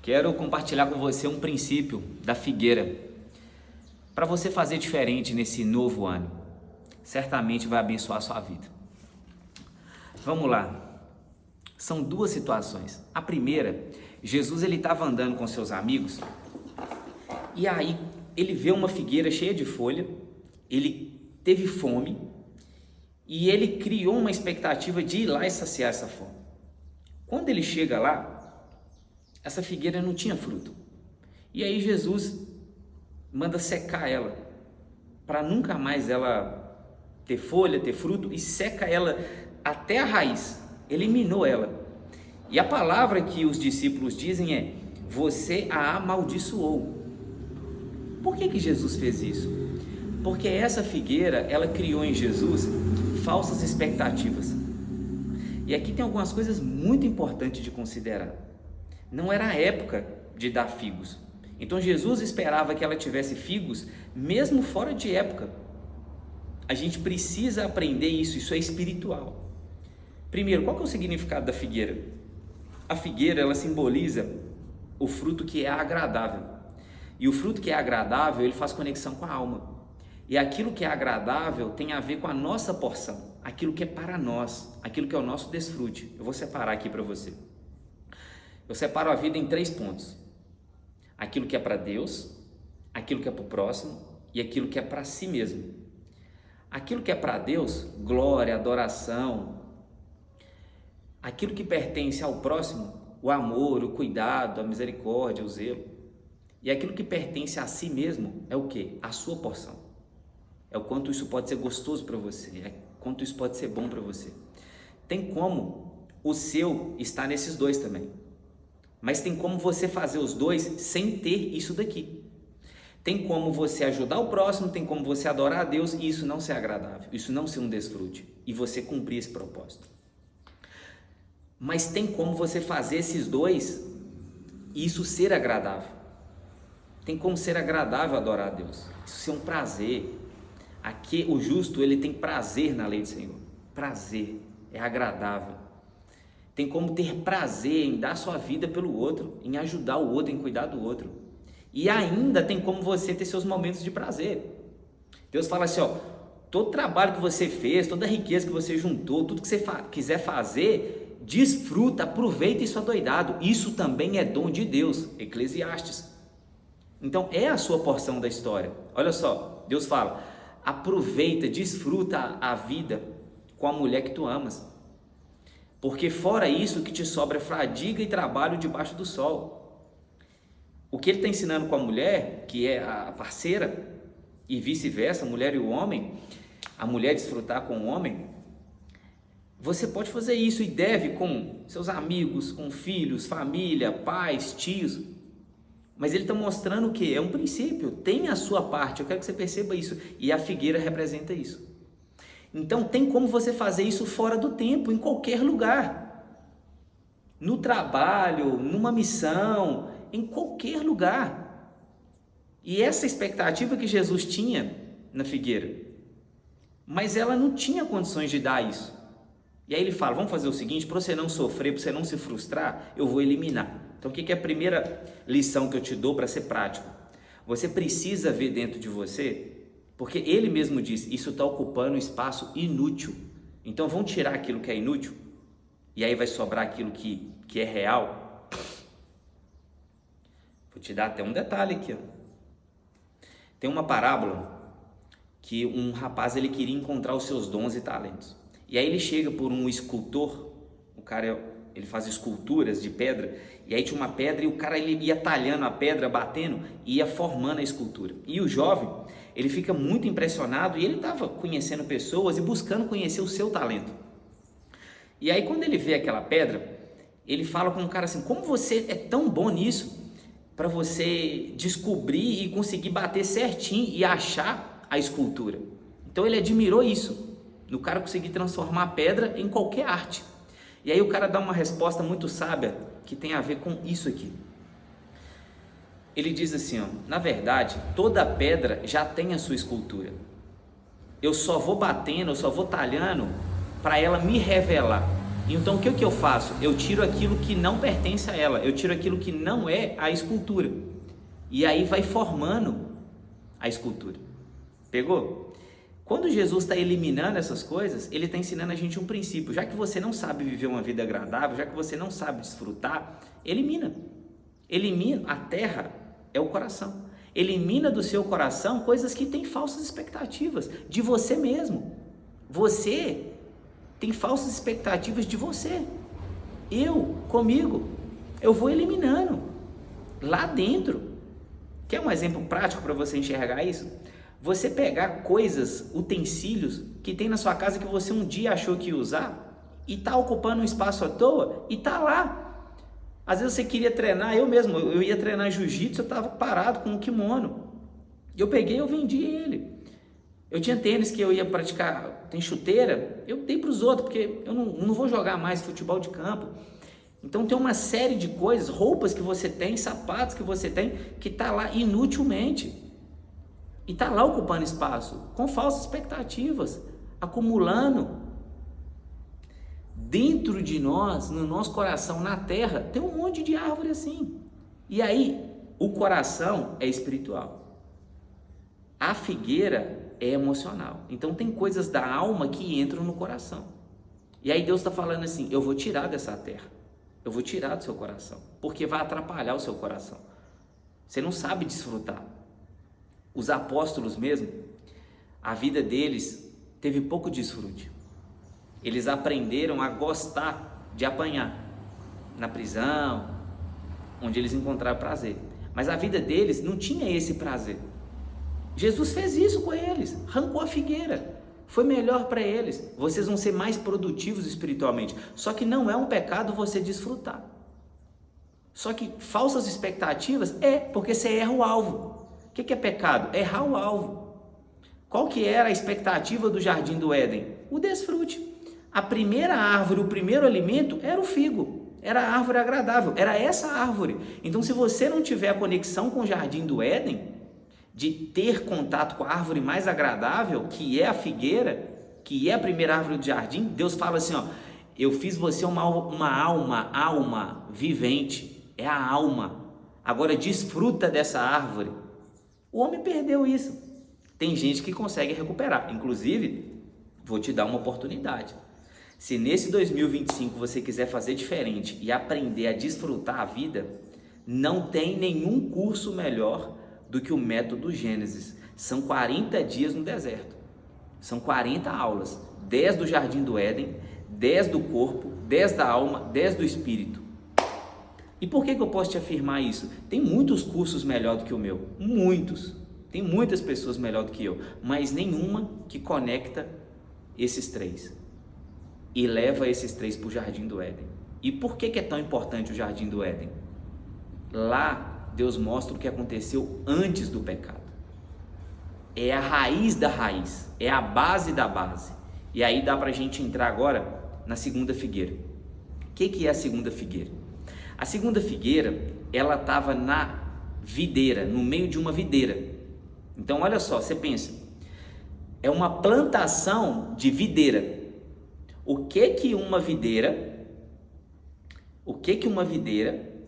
Quero compartilhar com você um princípio da figueira para você fazer diferente nesse novo ano. Certamente vai abençoar a sua vida. Vamos lá. São duas situações. A primeira, Jesus ele estava andando com seus amigos e aí ele vê uma figueira cheia de folha, ele teve fome e ele criou uma expectativa de ir lá e saciar essa fome. Quando ele chega lá, essa figueira não tinha fruto. E aí Jesus manda secar ela, para nunca mais ela ter folha, ter fruto, e seca ela até a raiz, eliminou ela. E a palavra que os discípulos dizem é: você a amaldiçoou. Por que Jesus fez isso? Porque essa figueira, ela criou em Jesus falsas expectativas. E aqui tem algumas coisas muito importantes de considerar. Não era a época de dar figos. Então Jesus esperava que ela tivesse figos mesmo fora de época. A gente precisa aprender isso é espiritual. Primeiro, qual que é o significado da figueira? A figueira, ela simboliza o fruto que é agradável. E o fruto que é agradável, ele faz conexão com a alma. E aquilo que é agradável tem a ver com a nossa porção, aquilo que é para nós, aquilo que é o nosso desfrute. Eu vou separar aqui para você. Eu separo a vida em 3 pontos: aquilo que é para Deus, aquilo que é para o próximo e aquilo que é para si mesmo. Aquilo que é para Deus, glória, adoração. Aquilo que pertence ao próximo, o amor, o cuidado, a misericórdia, o zelo. E aquilo que pertence a si mesmo é o quê? A sua porção. É o quanto isso pode ser gostoso para você, é o quanto isso pode ser bom para você. Tem como o seu estar nesses dois também. Mas tem como você fazer os dois sem ter isso daqui. Tem como você ajudar o próximo, tem como você adorar a Deus e isso não ser agradável, isso não ser um desfrute e você cumprir esse propósito. Mas tem como você fazer esses dois e isso ser agradável. Tem como ser agradável adorar a Deus, isso ser um prazer. Aqui o justo, ele tem prazer na lei do Senhor. Prazer, é agradável. Tem como ter prazer em dar sua vida pelo outro, em ajudar o outro, em cuidar do outro. E ainda tem como você ter seus momentos de prazer. Deus fala assim, ó, todo trabalho que você fez, toda a riqueza que você juntou, tudo que você quiser fazer, desfruta, aproveita isso adoidado. Isso também é dom de Deus, Eclesiastes. Então é a sua porção da história. Olha só, Deus fala, aproveita, desfruta a vida com a mulher que tu amas. Porque fora isso, o que te sobra é fadiga e trabalho debaixo do sol. O que ele está ensinando com a mulher, que é a parceira, e vice-versa, a mulher e o homem, a mulher desfrutar com o homem, você pode fazer isso e deve com seus amigos, com filhos, família, pais, tios. Mas ele está mostrando o que? É um princípio, tem a sua parte, eu quero que você perceba isso. E a figueira representa isso. Então tem como você fazer isso fora do tempo, em qualquer lugar. No trabalho, numa missão, em qualquer lugar. E essa expectativa que Jesus tinha na figueira, mas ela não tinha condições de dar isso. E aí ele fala, vamos fazer o seguinte, para você não sofrer, para você não se frustrar, eu vou eliminar. Então o que é a primeira lição que eu te dou para ser prático? Você precisa ver dentro de você, porque ele mesmo diz, isso está ocupando espaço inútil. Então vamos tirar aquilo que é inútil, e aí vai sobrar aquilo que é real. Vou te dar até um detalhe aqui. Ó. Tem uma parábola que um rapaz ele queria encontrar os seus dons e talentos. E aí ele chega por um escultor, o cara ele faz esculturas de pedra, e aí tinha uma pedra e o cara ele ia talhando a pedra, batendo, e ia formando a escultura. E o jovem, ele fica muito impressionado e ele estava conhecendo pessoas e buscando conhecer o seu talento. E aí quando ele vê aquela pedra, ele fala com o cara assim, como você é tão bom nisso, para você descobrir e conseguir bater certinho e achar a escultura. Então ele admirou isso, no cara conseguir transformar a pedra em qualquer arte. E aí o cara dá uma resposta muito sábia, que tem a ver com isso aqui. Ele diz assim, ó, na verdade, toda pedra já tem a sua escultura. Eu só vou batendo, eu só vou talhando para ela me revelar. Então o que eu faço? Eu tiro aquilo que não pertence a ela, eu tiro aquilo que não é a escultura. E aí vai formando a escultura. Pegou? Quando Jesus está eliminando essas coisas, ele está ensinando a gente um princípio. Já que você não sabe viver uma vida agradável, já que você não sabe desfrutar, elimina. Elimina. A terra é o coração. Elimina do seu coração coisas que têm falsas expectativas de você mesmo. Você tem falsas expectativas de você. Comigo, eu vou eliminando lá dentro. Quer um exemplo prático para você enxergar isso? Você pegar coisas, utensílios que tem na sua casa que você um dia achou que ia usar e está ocupando um espaço à toa e está lá. Às vezes você queria treinar, eu ia treinar jiu-jitsu, eu estava parado com um kimono. Eu peguei, eu vendi ele. Eu tinha tênis que eu ia praticar, tem chuteira, eu dei para os outros, porque eu não vou jogar mais futebol de campo. Então tem uma série de coisas, roupas que você tem, sapatos que você tem, que está lá inutilmente. E está lá ocupando espaço, com falsas expectativas, acumulando. Dentro de nós, no nosso coração, na terra, tem um monte de árvore assim. E aí, o coração é espiritual. A figueira é emocional. Então tem coisas da alma que entram no coração. E aí Deus está falando assim, eu vou tirar dessa terra. Eu vou tirar do seu coração. Porque vai atrapalhar o seu coração. Você não sabe desfrutar. Os apóstolos mesmo, a vida deles teve pouco desfrute. Eles aprenderam a gostar de apanhar na prisão, onde eles encontraram prazer. Mas a vida deles não tinha esse prazer. Jesus fez isso com eles, arrancou a figueira. Foi melhor para eles. Vocês vão ser mais produtivos espiritualmente. Só que não é um pecado você desfrutar. Só que falsas expectativas porque você erra o alvo. O que é pecado? Errar o alvo. Qual que era a expectativa do Jardim do Éden? O desfrute. A primeira árvore, o primeiro alimento era o figo. Era a árvore agradável. Era essa árvore. Então, se você não tiver a conexão com o Jardim do Éden, de ter contato com a árvore mais agradável, que é a figueira, que é a primeira árvore do jardim, Deus fala assim, eu fiz você uma alma vivente. É a alma. Agora desfruta dessa árvore. O homem perdeu isso. Tem gente que consegue recuperar. Inclusive, vou te dar uma oportunidade. Se nesse 2025 você quiser fazer diferente e aprender a desfrutar a vida, não tem nenhum curso melhor do que o método Gênesis. São 40 dias no deserto. São 40 aulas. 10 do Jardim do Éden, 10 do corpo, 10 da alma, 10 do espírito. E por que eu posso te afirmar isso? Tem muitos cursos melhor do que o meu, muitos. Tem muitas pessoas melhor do que eu, mas nenhuma que conecta esses três e leva esses três para o Jardim do Éden. E por que é tão importante o Jardim do Éden? Lá Deus mostra o que aconteceu antes do pecado. É a raiz da raiz, é a base da base. E aí dá para a gente entrar agora na segunda figueira. O que é a segunda figueira? A segunda figueira, ela estava na videira, no meio de uma videira. Então olha só, você pensa, é uma plantação de videira. O que uma videira,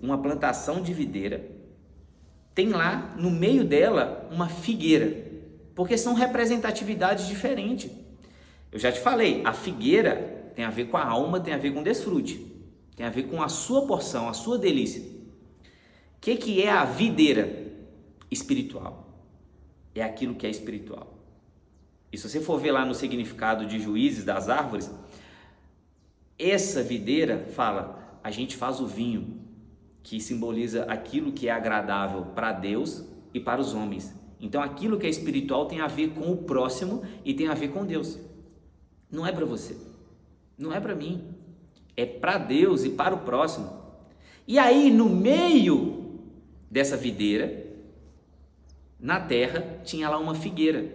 uma plantação de videira, tem lá no meio dela uma figueira, porque são representatividades diferentes. Eu já te falei, a figueira tem a ver com a alma, tem a ver com desfrute. Tem a ver com a sua porção, a sua delícia. O que é a videira? Espiritual. É aquilo que é espiritual. E se você for ver lá no significado de Juízes das árvores, essa videira fala, a gente faz o vinho, que simboliza aquilo que é agradável para Deus e para os homens. Então aquilo que é espiritual tem a ver com o próximo e tem a ver com Deus. Não é para você, não é para mim. É para Deus e para o próximo. E aí no meio dessa videira, na terra, tinha lá uma figueira.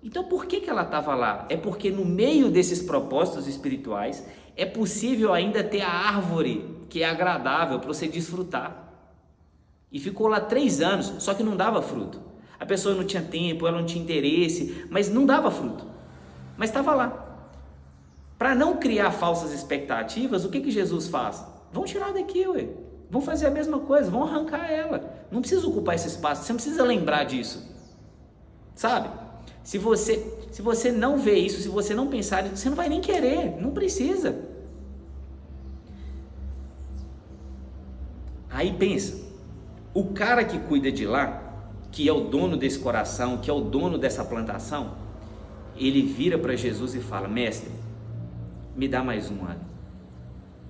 Então por que ela estava lá? É porque no meio desses propósitos espirituais é possível ainda ter a árvore que é agradável para você desfrutar. E ficou lá 3 anos, só que não dava fruto. A pessoa não tinha tempo, ela não tinha interesse, mas não dava fruto. Mas estava lá. Para não criar falsas expectativas, o que Jesus faz? Vão tirar daqui, ué. Vão fazer a mesma coisa, vão arrancar ela. Não precisa ocupar esse espaço, você não precisa lembrar disso. Sabe? Se você não vê isso, se você não pensar nisso, você não vai nem querer, não precisa. Aí pensa, o cara que cuida de lá, que é o dono desse coração, que é o dono dessa plantação, ele vira para Jesus e fala: mestre, me dá mais um ano,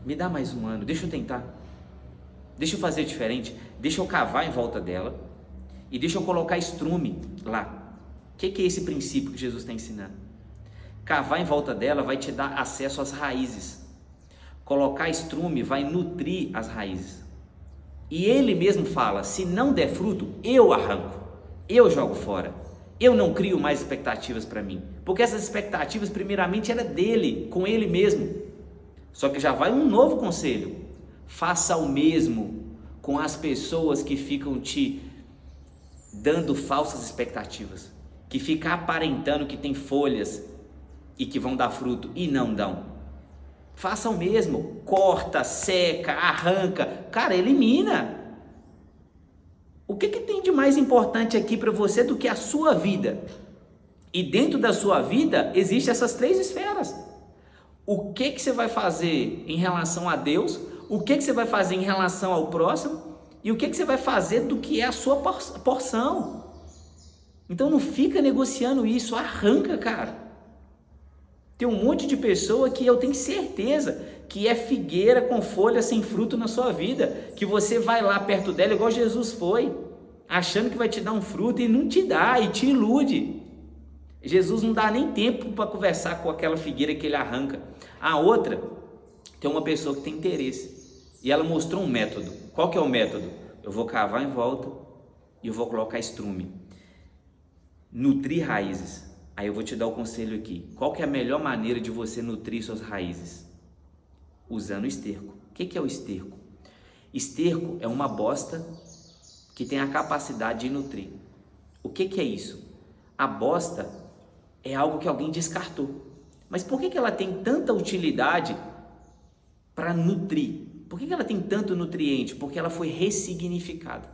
me dá mais um ano, deixa eu tentar, deixa eu fazer diferente, deixa eu cavar em volta dela e deixa eu colocar estrume lá. O que é esse princípio que Jesus está ensinando? Cavar em volta dela vai te dar acesso às raízes, colocar estrume vai nutrir as raízes. E ele mesmo fala: se não der fruto, eu arranco, eu jogo fora, eu não crio mais expectativas para mim, porque essas expectativas primeiramente era dele, com ele mesmo. Só que já vai um novo conselho: faça o mesmo com as pessoas que ficam te dando falsas expectativas, que ficam aparentando que tem folhas e que vão dar fruto e não dão. Faça o mesmo, corta, seca, arranca, cara, elimina. O que tem de mais importante aqui para você do que a sua vida? E dentro da sua vida existem essas 3 esferas. O que você vai fazer em relação a Deus? O que você vai fazer em relação ao próximo? E o que você vai fazer do que é a sua porção? Então não fica negociando isso, arranca, cara. Tem um monte de pessoa que eu tenho certeza que é figueira com folha sem fruto na sua vida, que você vai lá perto dela igual Jesus foi, achando que vai te dar um fruto e não te dá, e te ilude. Jesus não dá nem tempo para conversar com aquela figueira que ele arranca. A outra, tem uma pessoa que tem interesse e ela mostrou um método. Qual que é o método? Eu vou cavar em volta e eu vou colocar estrume, nutrir raízes. Aí eu vou te dar o conselho aqui. Qual que é a melhor maneira de você nutrir suas raízes? Usando esterco. O que é o esterco? Esterco é uma bosta que tem a capacidade de nutrir. O que é isso? A bosta é algo que alguém descartou. Mas por que ela tem tanta utilidade para nutrir? Por que ela tem tanto nutriente? Porque ela foi ressignificada.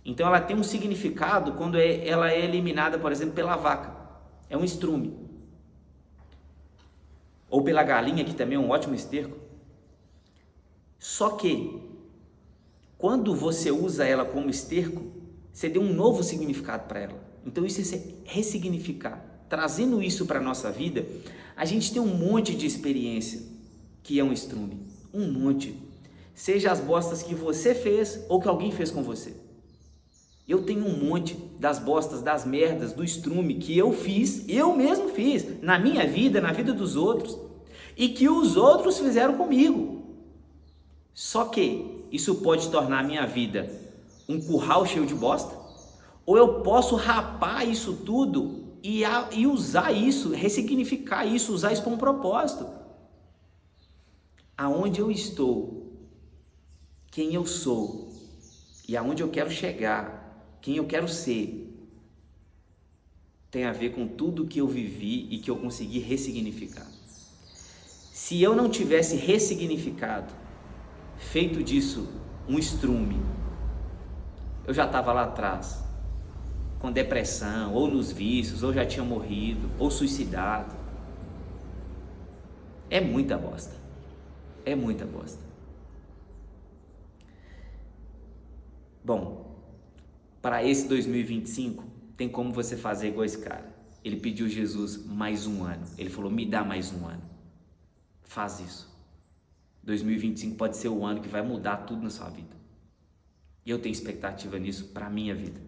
Então ela tem um significado quando ela é eliminada, por exemplo, pela vaca. É um estrume. Ou pela galinha, que também é um ótimo esterco. Só que, quando você usa ela como esterco, você deu um novo significado para ela. Então isso é ressignificar. Trazendo isso para a nossa vida, a gente tem um monte de experiência que é um estrume. Um monte. Seja as bostas que você fez ou que alguém fez com você. Eu tenho um monte das bostas, das merdas, do estrume que eu fiz, eu mesmo fiz, na minha vida, na vida dos outros, e que os outros fizeram comigo. Só que isso pode tornar a minha vida um curral cheio de bosta, ou eu posso rapar isso tudo e usar isso, ressignificar isso, usar isso para um propósito. Aonde eu estou, quem eu sou e aonde eu quero chegar, quem eu quero ser, tem a ver com tudo que eu vivi e que eu consegui ressignificar. Se eu não tivesse ressignificado, feito disso um estrume, eu já estava lá atrás, com depressão, ou nos vícios, ou já tinha morrido, ou suicidado. É muita bosta. É muita bosta. Bom, para esse 2025, tem como você fazer igual esse cara. Ele pediu a Jesus mais um ano. Ele falou: me dá mais um ano. Faz isso. 2025 pode ser o ano que vai mudar tudo na sua vida. E eu tenho expectativa nisso para a minha vida.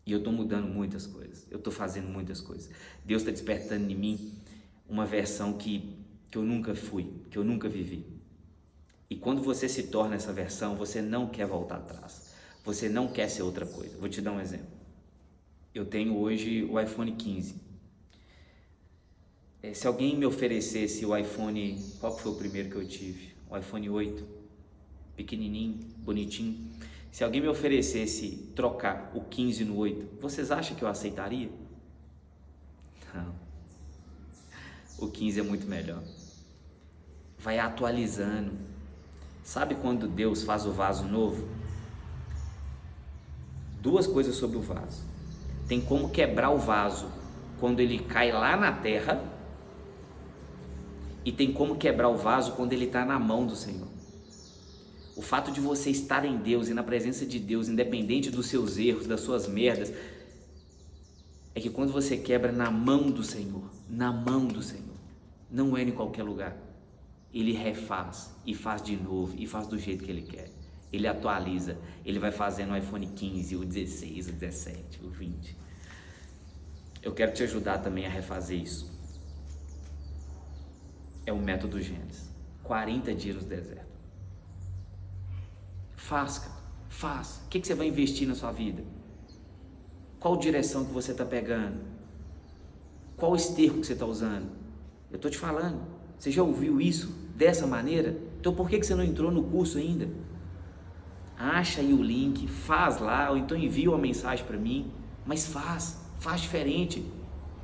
E eu estou mudando muitas coisas. Eu estou fazendo muitas coisas. Deus está despertando em mim uma versão que eu nunca fui, que eu nunca vivi. E quando você se torna essa versão, você não quer voltar atrás. Você não quer ser outra coisa. Vou te dar um exemplo. Eu tenho hoje o iPhone 15. Se alguém me oferecesse o iPhone... Qual foi o primeiro que eu tive? O iPhone 8. Pequenininho, bonitinho. Se alguém me oferecesse trocar o 15 no 8, vocês acham que eu aceitaria? Não. O 15 é muito melhor. vai atualizando. Sabe quando Deus faz o vaso novo? Duas coisas sobre o vaso. Tem como quebrar o vaso quando ele cai lá na terra, e tem como quebrar o vaso quando ele está na mão do Senhor. O fato de você estar em Deus e na presença de Deus, independente dos seus erros, das suas merdas, é que quando você quebra na mão do Senhor, não é em qualquer lugar, Ele refaz e faz de novo e faz do jeito que Ele quer. Ele atualiza, Ele vai fazendo o iPhone 15, o 16, o 17, o 20. Eu quero te ajudar também a refazer isso. É o método Gênesis. 40 dias no deserto. Faz, cara. Faz. O que você vai investir na sua vida? Qual direção que você está pegando? Qual esterco que você está usando? Eu estou te falando. Você já ouviu isso dessa maneira? Então por que você não entrou no curso ainda? Acha aí o link, faz lá, ou então envia uma mensagem para mim. Mas faz diferente.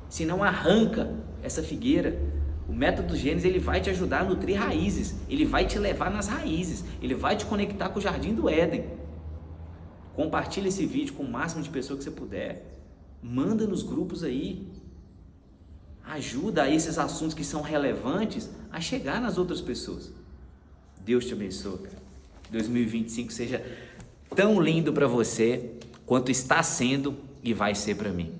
Senão arranca essa figueira. O método Gênesis, ele vai te ajudar a nutrir raízes, ele vai te levar nas raízes, ele vai te conectar com o Jardim do Éden. Compartilha esse vídeo com o máximo de pessoas que você puder, manda nos grupos aí, ajuda a esses assuntos que são relevantes a chegar nas outras pessoas. Deus te abençoe, cara. 2025 seja tão lindo para você quanto está sendo e vai ser para mim.